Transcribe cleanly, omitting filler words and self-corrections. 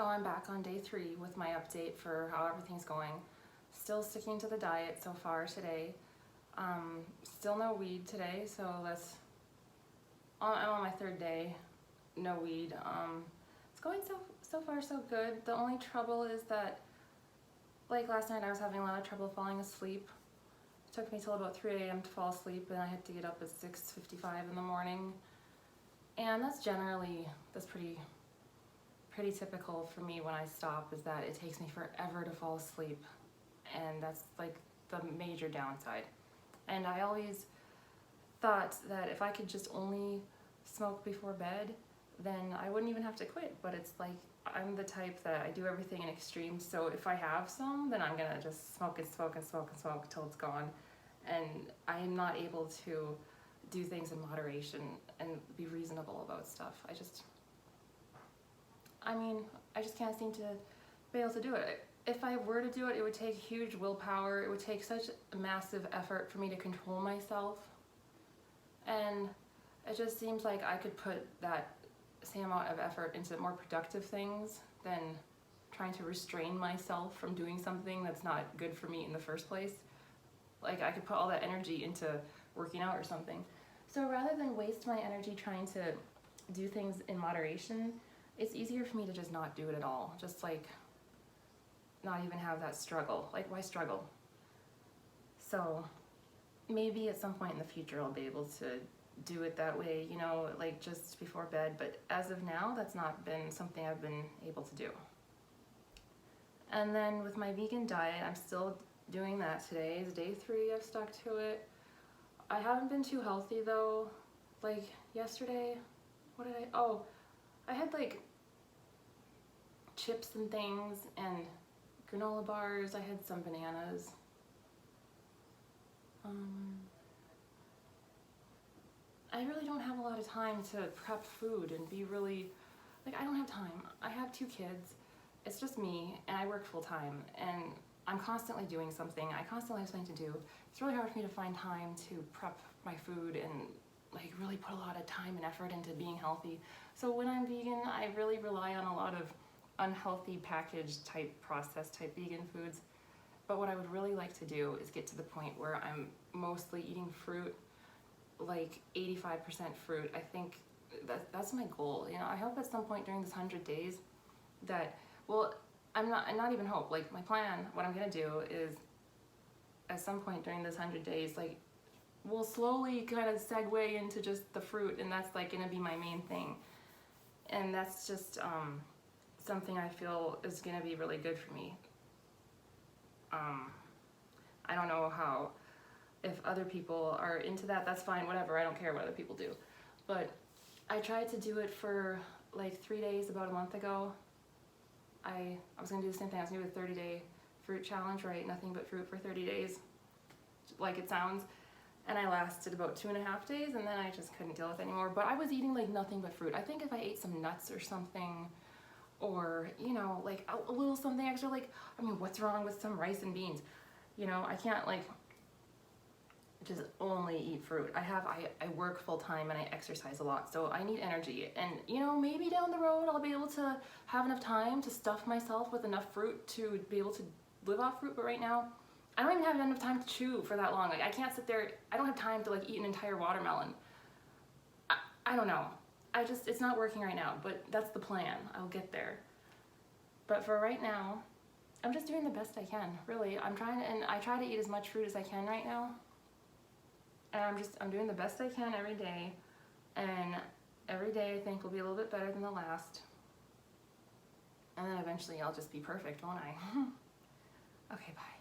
So I'm back on day 3 with my update for how everything's going. Still sticking to the diet so far today. Still no weed today, so I'm on my 3rd day, no weed. It's going so far so good. The only trouble is that, like last night, I was having a lot of trouble falling asleep. It took me till about 3 a.m. to fall asleep, and I had to get up at 6:55 in the morning. And that's pretty typical for me when I stop, is that it takes me forever to fall asleep, and that's like the major downside. And I always thought that if I could just only smoke before bed, then I wouldn't even have to quit. But it's like, I'm the type that I do everything in extremes, so if I have some, then I'm gonna just smoke and smoke and smoke and smoke till it's gone. And I am not able to do things in moderation and be reasonable about stuff. I just can't seem to be able to do it. If I were to do it, it would take huge willpower. It would take such a massive effort for me to control myself. And it just seems like I could put that same amount of effort into more productive things than trying to restrain myself from doing something that's not good for me in the first place. Like, I could put all that energy into working out or something. So rather than waste my energy trying to do things in moderation, it's easier for me to just not do it at all. Just like not even have that struggle. Like, why struggle? So maybe at some point in the future I'll be able to do it that way, you know, like just before bed. But as of now, that's not been something I've been able to do. And then with my vegan diet, I'm still doing that. Today is day 3, I've stuck to it. I haven't been too healthy though. Like yesterday, I had like chips and things and granola bars. I had some bananas. I really don't have a lot of time to prep food and be really, like, I don't have time. I have 2 kids. It's just me, and I work full time, and I'm constantly doing something. I constantly have something to do. It's really hard for me to find time to prep my food and like really put a lot of time and effort into being healthy. So when I'm vegan, I really rely on a lot of unhealthy packaged type, processed type vegan foods. But what I would really like to do is get to the point where I'm mostly eating fruit, like 85% fruit. I think that's my goal. You know, I hope at some point during this 100 days that, well, I'm not even hope, like my plan, what I'm gonna do is at some point during this 100 days, like, we'll slowly kind of segue into just the fruit, and that's like gonna be my main thing. And that's just something I feel is gonna be really good for me. I don't know how, if other people are into that, that's fine, whatever, I don't care what other people do. But I tried to do it for like 3 days about a month ago. I was gonna do the same thing. I was gonna do a 30-day fruit challenge, right? Nothing but fruit for 30 days, like it sounds. And I lasted about 2.5 days, and then I just couldn't deal with it anymore. But I was eating like nothing but fruit. I think if I ate some nuts or something, or, you know, like a little something extra, like, I mean, what's wrong with some rice and beans? You know, I can't like just only eat fruit. I work full time and I exercise a lot, so I need energy. And, you know, maybe down the road I'll be able to have enough time to stuff myself with enough fruit to be able to live off fruit. But right now, I don't even have enough time to chew for that long. Like, I can't sit there, I don't have time to like eat an entire watermelon. I don't know. It's not working right now, but that's the plan. I'll get there. But for right now, I'm just doing the best I can, really. I try to eat as much fruit as I can right now. And I'm doing the best I can every day. And every day I think will be a little bit better than the last. And then eventually I'll just be perfect, won't I? Okay, bye.